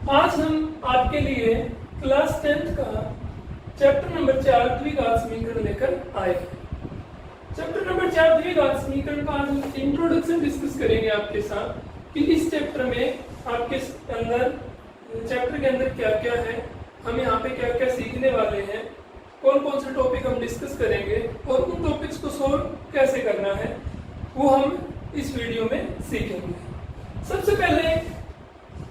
आज हम आपके लिए क्लास 10th का चैप्टर नंबर 4 द्विघात समीकरण लेकर आए हैं। चैप्टर नंबर 4 द्विघात समीकरण का आज हम इंट्रोडक्शन डिस्कस करेंगे आपके साथ कि इस चैप्टर में आपके अंदर चैप्टर के अंदर क्या क्या है, हम यहाँ पे क्या क्या सीखने वाले हैं, कौन कौन से टॉपिक हम डिस्कस करेंगे और उन टॉपिक्स को सॉल्व कैसे करना है वो हम इस वीडियो में सीखेंगे। सबसे पहले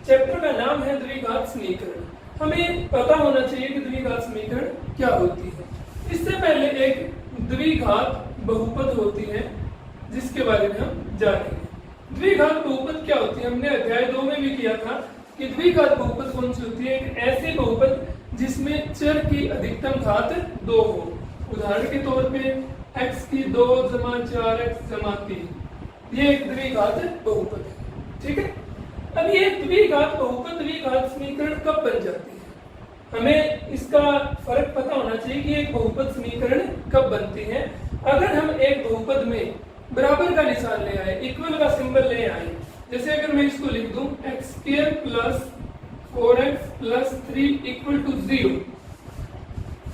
चैप्टर का नाम है द्विघात समीकरण। हमें पता होना चाहिए कि द्विघात समीकरण क्या होती है। इससे पहले एक द्विघात बहुपद होती है जिसके बारे में हम जानेंगे। द्विघात बहुपद क्या होती है, हमने अध्याय 2 में भी किया था कि द्विघात बहुपद कौन सी होती है। एक ऐसी बहुपद जिसमें चर की अधिकतम घात 2 हो। उदाहरण के तौर पे x की 2 जमा 4x जमा 3, ये एक द्विघात बहुपद है। ठीक है, अब ये द्विघात बहुपद द्विघात समीकरण कब बन जाती है, हमें इसका फर्क पता होना चाहिए कि एक बहुपद समीकरण कब बनती है। अगर हम एक बहुपद में बराबर का निशान ले आए, इक्वल का सिंबल ले आए, जैसे अगर मैं इसको लिख दूं x² + 4x + 3 = 0,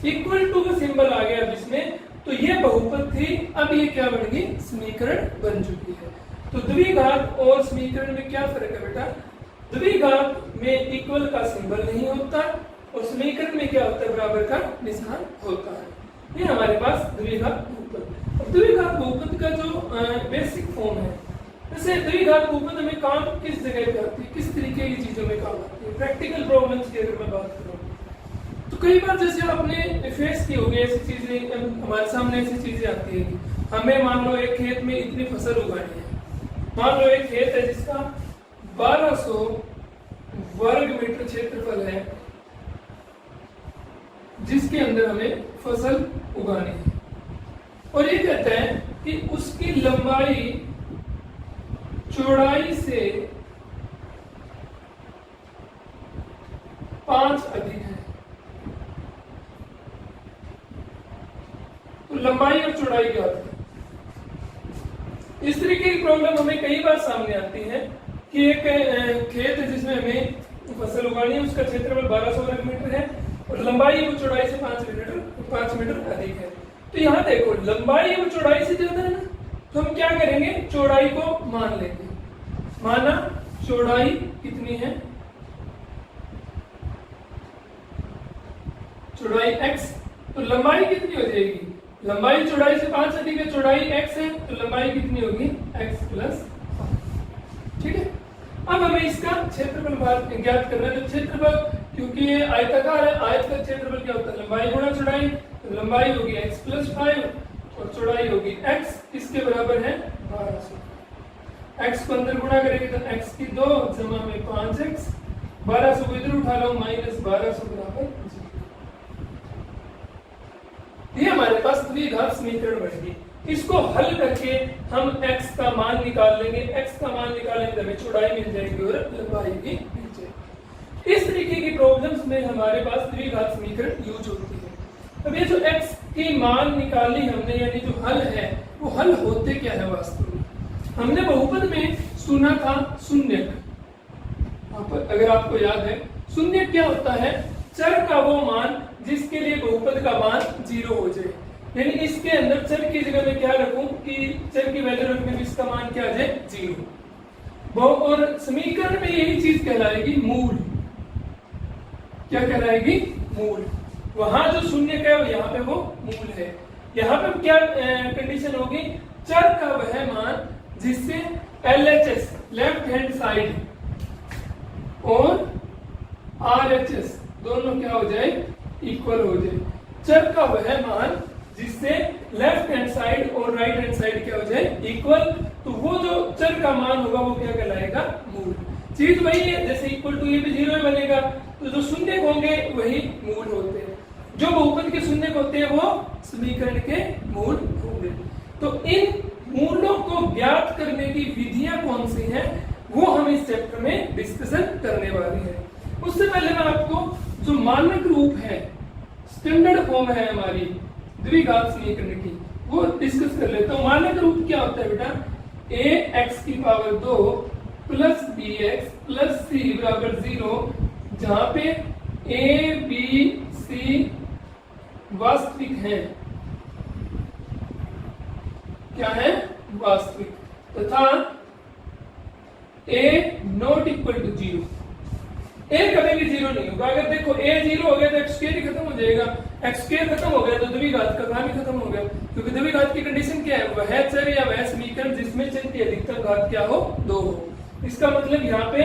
इक्वल टू का सिंबल आ गया जिसमें, तो ये बहुपद थी। अब ये क्या बन गई, समीकरण बन चुकी है। तो द्विघात और समीकरण में क्या फर्क है बेटा, द्विघात में इक्वल का सिंबल नहीं होता और समीकरण में क्या होता है, बराबर का निशान होता है। ये हमारे पास द्विघात बहुपद। अब द्विघात बहुपद का जो बेसिक फॉर्म है, जैसे द्विघात बहुपद हमें काम किस जगह पे आती है, किस तरीके की चीजों में काम आती है। प्रैक्टिकल प्रॉब्लम्स की अगर मैं बात करूँ तो कई बार जैसे आपने फेस की होगी ऐसी चीजें, हमारे सामने ऐसी चीजें आती है कि हमें मान लो एक खेत में इतनी फसल उगानी है। मान लो एक खेत है जिसका 1200 वर्ग मीटर क्षेत्रफल है, जिसके अंदर हमें फसल उगानी है, और ये कहते हैं कि उसकी लंबाई चौड़ाई से 5 अधिक है। तो लंबाई और चौड़ाई क्या होती है। इस तरीके की प्रॉब्लम हमें कई बार सामने आती है कि एक खेत है जिसमें हमें फसल उगानी है, उसका क्षेत्रफल 1200 वर्ग मीटर है और लंबाई और चौड़ाई से 5 मीटर अधिक है। तो यहाँ देखो लंबाई और चौड़ाई से ज्यादा है ना, तो हम क्या करेंगे, चौड़ाई को मान लेंगे। माना चौड़ाई कितनी है, चौड़ाई x, तो लंबाई कितनी हो जाएगी, लंबाई चौड़ाई से 5 अधिक है, चौड़ाई x है, तो लंबाई कितनी होगी, x + 5। ठीक है, अब हमें इसका क्षेत्रफल ज्ञात करना है। तो क्षेत्रफल, क्योंकि ये आयताकार है, आयत का क्षेत्रफल क्या होता है, लंबाई गुणा चौड़ाई, तो लंबाई होगी x + 5 और चौड़ाई होगी x, किसके बराबर है, 1200। x को अंदर गुणा करेंगे तो x की 2 जमा में 5x, 1200 को इधर उठा लो, -1200 बराबर 0। ये हमारे पास द्विघात समीकरण बनेगी। इसको हल करके हम x का मान निकाल लेंगे, x का मान निकालेंगे तो हमें चौड़ाई मिल जाएगी और लंबाई भी मिल जाएगी। इस तरीके की प्रॉब्लम्स में हमारे पास द्विघात समीकरण यूज होती है। अब ये जो x की मान निकाली हमने, यानी जो हल है, वो हल होते क्या है वास्तव में। हमने बहुपद में सुना था शून्यक, अगर आपको याद है शून्यक क्या होता है, चर का वो मान जिसके लिए बहुपद का मान 0 हो जाए। यानी इसके अंदर चर की जगह में क्या रखूं कि चर की वैल्यू रखने में इसका मान क्या आ जाए, 0। और समीकरण में यही चीज कहलाएगी मूल। क्या कहलाएगी, मूल। वहां जो शून्य है यहाँ पे वो मूल है। यहाँ पे क्या कंडीशन होगी, चर का वह मान जिससे LHS लेफ्ट हैंड साइड और RHS दोनों क्या हो जाए, इक्वल हो जाए। चर का वह मान जिससे लेफ्ट हैंड साइड और राइट हैंड साइड क्या हो जाए, इक्वल। तो वो जो चर का मान होगा वो क्या कहलाएगा, मूल। चीज वही है, जैसे इक्वल टू ये भी 0 बनेगा, तो जो शून्य होंगे वही मूल होते हैं। जो बहुपद के शून्य होते हैं वो समीकरण के मूल होंगे। तो इन मूलों को ज्ञात करने की विधियां कौन सी हैं, वो हम इस चैप्टर में डिस्कशन करने वाले हैं। उससे पहले मैं आपको जो मानक रूप है, स्टैंडर्ड फॉर्म है हमारी द्विघात समीकरण की, वो डिस्कस कर लेता हूं। मानक रूप क्या होता है बेटा, ax की power 2 plus bx plus c बराबर 0 जहां पे ए बी सी वास्तविक है, क्या है, वास्तविक, तथा ए नॉट इक्वल टू 0, ए कभी भी 0 नहीं होगा। अगर देखो ए 0 हो गया तो एक्स स्क्वायर ही खत्म हो जाएगा, एक्स स्क्वायर खत्म हो गया तो द्विघात का काम ही खत्म हो गया, क्योंकि द्विघात की कंडीशन क्या है, वह चर या वह समीकरण जिसमें चर की अधिकतम घात क्या हो, 2 हो। इसका मतलब यहाँ पे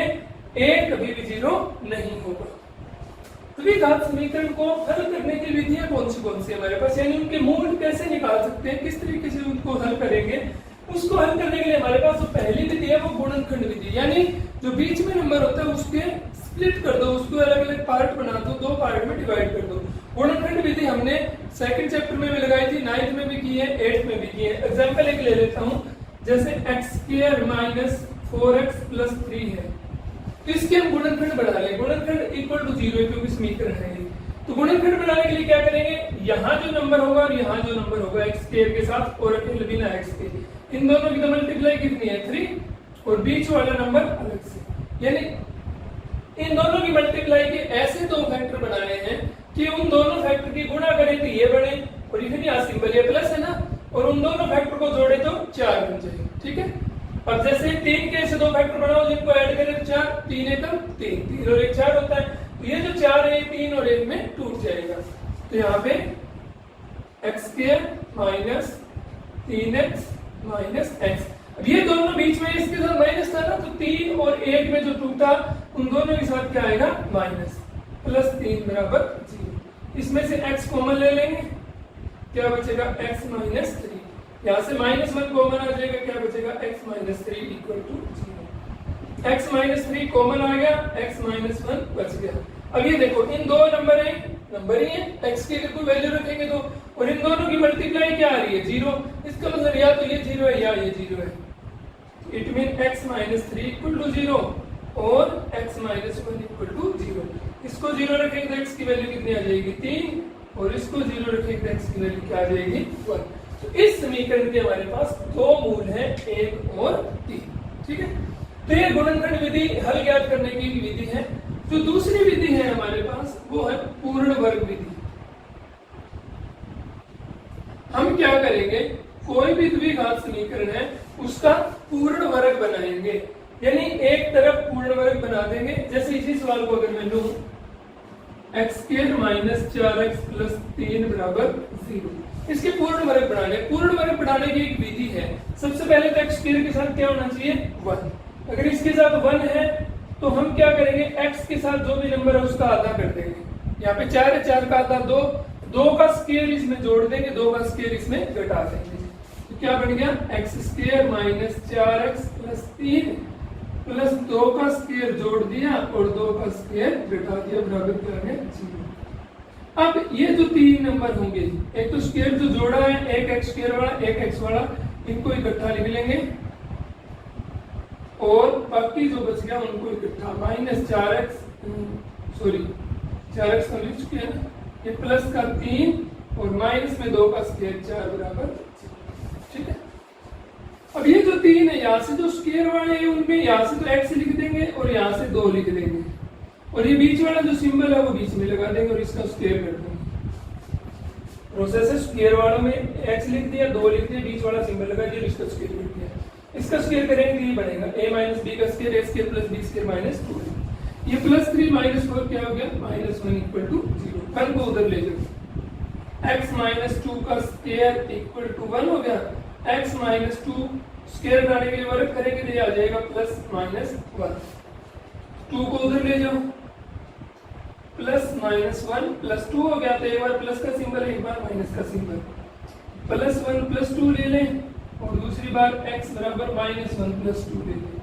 ए कभी भी 0 नहीं होगा। द्विघात समीकरण को हल करने की विधियां कौन सी हमारे पास, यानी उनके मूल कैसे निकाल सकते हैं, किस तरीके से उनको हल करेंगे, उसको हल करने के लिए हमारे पास जो पहली विधि है वो गुणनखंड विधि, यानी जो बीच में नंबर होता है उसके स्प्लिट कर दो, उसको अलग अलग पार्ट बना दो, 2 पार्ट में डिवाइड कर दो। गुणनखंड विधि हमने सेकंड चैप्टर में भी लगाई थी, 9th में भी की है, 8th में भी की है। एग्जांपल एक ले लेता हूं, जैसे x² - 4x + 3 है, तो इसके हम गुणनखंड बना लें, गुणनखंड इक्वल टू 0 है क्योंकि समीकरण है ये। तो गुणनखंड बनाने के लिए क्या करेंगे, यहाँ जो नंबर होगा और यहाँ जो नंबर होगा x² के साथ और अकेले बिना x के, इन दोनों की तो मल्टीप्लाई कितनी है, 3, और बीच वाला नंबर अलग से, यानी इन दोनों की मल्टीप्लाई के ऐसे 2 फैक्टर बनाने हैं कि उन दोनों फैक्टर की गुणा करें तो ये बने, और इधर यहाँ सिंबल ये प्लस है ना, और उन दोनों फैक्टर को जोड़े तो 4 बन जाएंगे, ठीक है। अब जैसे 3 के ऐसे 2 फैक्टर बनाओ जिनको ऐड करें तो 4, 3 एकम 3, 3 और 1 4 होता है, तो ये जो 4 है 3 और 1 में टूट जाएगा, तो यहाँ पे x² - 3x - x। अब ये दोनों बीच में इसके साथ माइनस था ना, तो 3 और 1 में जो टूटा उन दोनों के साथ क्या आएगा, माइनस, +3 = 0। इसमें से x कॉमन ले लेंगे, क्या बचेगा, x - 3, यहाँ से -1 कॉमन आ जाएगा, क्या बचेगा, x - 3 = 0। x - 3 कॉमन आ गया, x - 1 बच गया। अब ये देखो इन 2 नंबर ही है, x की अगर कोई वैल्यू रखेंगे तो, और इन दोनों की मल्टीप्लाई क्या आ रही है, 0, इसका मतलब या तो ये 0 है या ये 0 है, इट मीन x - 3 = 0 और x - 1 = 0। इसको 0 रखेंगे तो x की वैल्यू कितनी आ जाएगी, 3, और इसको 0 रखेंगे तो x की वैल्यू क्या आ जाएगी, 1। तो इस समीकरण के हमारे पास 2 मूल हैं, 1 और 3, ठीक है। तो ये गुणनखंड विधि हल ज्ञात करने की विधि है। जो दूसरी विधि है हमारे पास वो है पूर्ण वर्ग विधि। हम क्या करेंगे, कोई भी द्विघात समीकरण है उसका पूर्ण वर्ग बनाएंगे, यानी एक तरफ पूर्ण वर्ग बना देंगे। जैसे इसी सवाल को अगर मैं लूं, x² - 4x + 3 = 0, इसके पूर्ण वर्ग बनाने, पूर्ण वर्ग बनाने की एक विधि है। सबसे पहले तो x² के साथ क्या होना चाहिए, 1। अगर इसके साथ 1 है तो हम क्या करेंगे, x के साथ जो भी नंबर है उसका आधा कर देंगे। यहाँ पे 4 है, 4 का आधा 2, 2 का स्क्वायर इसमें जोड़ देंगे, 2 का स्क्वायर इसमें घटा देंगे, तो क्या बन गया, x² - 4x + 3 प्लस 2 का स्क्वायर जोड़ दिया और 2 का स्क्वायर घटा दिया, बराबर क्या है, 0। अब ये जो 3 नंबर होंगे, एक तो स्क्वायर जो जोड़ा है, एक x² वाला, एक x वाला, इनको इकट्ठा लिख लेंगे, और बाकी जो बच गया उनको इकट्ठा, -4x, सॉरी 4x का लिख चुके हैं ना, ये प्लस का 3 और माइनस में 2 का स्क्वायर 4 = 0, ठीक है। अब ये जो 3 है, यहाँ से जो स्क्वायर वाले हैं उनमें यहाँ से तो x लिख देंगे और यहाँ से 2 लिख देंगे, और ये बीच वाला जो सिंबल है वो बीच में लगा देंगे और इसका स्क्वायर कर देंगे। प्रोसेस है, स्क्वायर वालों में x लिख दिया, 2 लिख दिया, बीच वाला सिंबल लगा दिया, इसका स्क्वायर कर दिया। इसका स्क्वायर करेंगे ये बनेगा a - b का स्क्वायर, a² + b² - 2। ये +3 - 4 क्या हो गया, -1 = 0। कल को उधर ले जाओ, x - 2 का स्क्वायर = 1 हो गया, x - 2 स्क्वायर बनाने के लिए वर्ग करेंगे तो ये आ जाएगा +-1। 2 को उधर ले जाओ, +-1 + 2 हो गया, तो एक बार प्लस का सिंबल है, एक बार माइनस का सिंबल, +1 + 2 ले लें, और दूसरी बार x = -1 + 2 ले लें।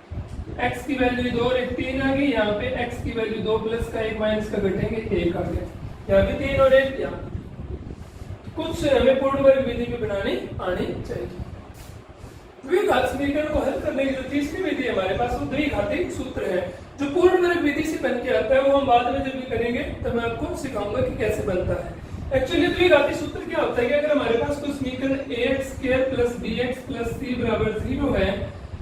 x की वैल्यू 2 और 1 3 आ गई, यहाँ पे x की वैल्यू 2 प्लस का 1 माइनस का घटेंगे 1 आ गया, यहाँ भी 3 और 1, यहाँ कुछ हमें पूर्ण वर्ग विधि में बनानी आनी चाहिए। द्विघात समीकरण को हल करने की जो तीसरी विधि हमारे पास वो द्विघाती सूत्र है, जो पूर्ण वर्ग विधि से बन के आता है, वो हम बाद में जब भी करेंगे तब मैं आपको सिखाऊंगा कि कैसे बनता है। एक्चुअली द्विघाती सूत्र क्या होता है कि अगर हमारे पास कोई समीकरण ax² + bx + c = 0 है,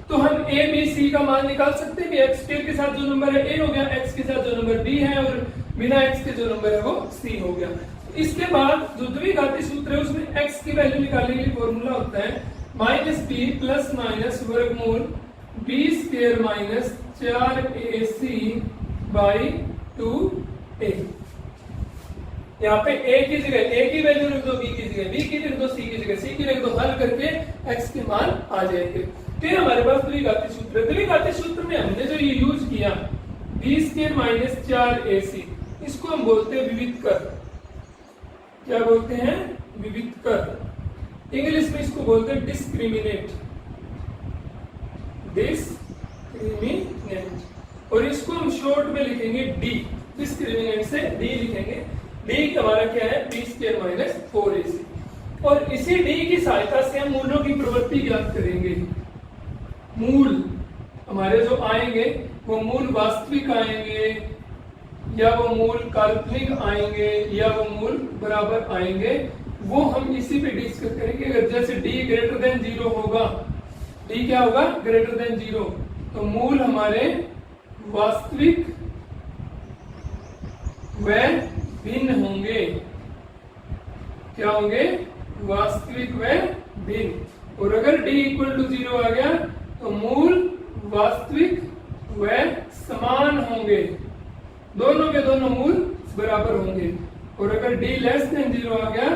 तो हम ए बी सी का मान निकाल सकते हैं कि एक्स स्क्वायर के साथ जो नंबर है ए हो गया, एक्स के साथ जो नंबर बी है और बिना एक्स के जो नंबर है वो सी हो गया। इसके बाद जो द्विघाती सूत्र है उसमें एक्स की वैल्यू निकालने के लिए फॉर्मूला होता है माइनस बी प्लस माइनस वर्गमूल b square minus 4ac by 2a। यहाँ पे a की जगह a की वैल्यू रख दो, b की जगह b की रख दो, c की जगह c की रख दो, हल करके x के मान आ जाएंगे। फिर हमारे पास द्विघाती सूत्र है। द्विघाती सूत्र में हमने जो ये यूज किया b स्क्वायर माइनस 4ac, इसको हम बोलते हैं विविध कर। क्या बोलते हैं? विविध कर। इंग्लिश में इसको बोलते हैं डिस्क्रिमिनेट, डिस्क्रिमिनेट। और इसको हम शॉर्ट में लिखेंगे डी, डिस्क्रिमिनेट से डी लिखेंगे। डी हमारा क्या है? B square minus 4ac। और इसी डी की सहायता से हम मूलों की प्रवृत्ति ज्ञात करेंगे। मूल हमारे जो आएंगे वो मूल वास्तविक आएंगे या वो मूल काल्पनिक आएंगे या वो मूल बराबर आएंगे, वो हम इसी पे डिस्कस करेंगे। अगर जैसे डी ग्रेटर देन 0 होगा, डी क्या होगा? ग्रेटर देन 0, तो मूल हमारे वास्तविक व भिन्न होंगे। क्या होंगे? वास्तविक व भिन्न। और अगर d इक्वल टू 0 आ गया तो मूल वास्तविक व समान होंगे, दोनों के दोनों मूल बराबर होंगे। और अगर d लेस देन 0 आ गया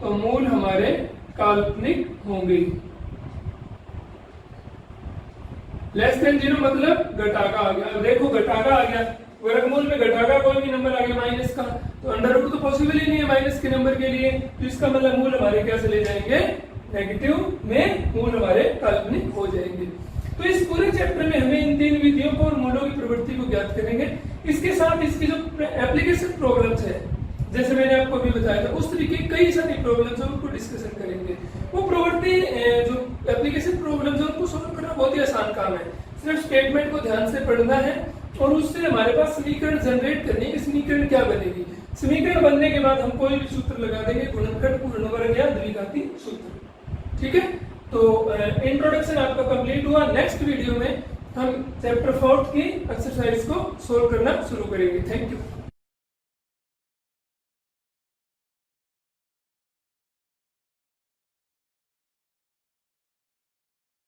तो मूल हमारे काल्पनिक होंगे। लेस देन 0 मतलब घटाका आ गया। देखो घटाका आ गया, वर्गमूल में घटाका कोई भी नंबर आ गया माइनस का, तो अंडर रूट तो पॉसिबल ही नहीं है माइनस के नंबर के लिए, तो इसका मतलब मूल हमारे क्या चले जाएंगे? नेगेटिव में मूल हमारे काल्पनिक हो जाएंगे। तो इस पूरे चैप्टर में हमें इन 3 विधियों को और मूलों की प्रवृत्ति को ज्ञात करेंगे। इसके साथ इसकी जो एप्लीकेशन प्रॉब्लम्स है, जैसे मैंने आपको अभी बताया था, उस तरीके कई सारी प्रॉब्लम्स है उनको डिस्कशन करेंगे। वो प्रवृत्ति जो एप्लीकेशन प्रॉब्लम्स है उनको सॉल्व करना बहुत ही आसान काम है। सिर्फ स्टेटमेंट को ध्यान से पढ़ना है और उससे हमारे पास समीकरण जनरेट करनी है। समीकरण क्या बनेगी? समीकरण बनने के बाद हम कोई भी सूत्र लगा देंगे, गुणनखंड, पूर्णवर्ग या द्विघाती सूत्र। ठीक है, तो इंट्रोडक्शन आपका कंप्लीट हुआ। नेक्स्ट वीडियो में हम चैप्टर 4 की एक्सरसाइज को सोल्व करना शुरू करेंगे। Thank you.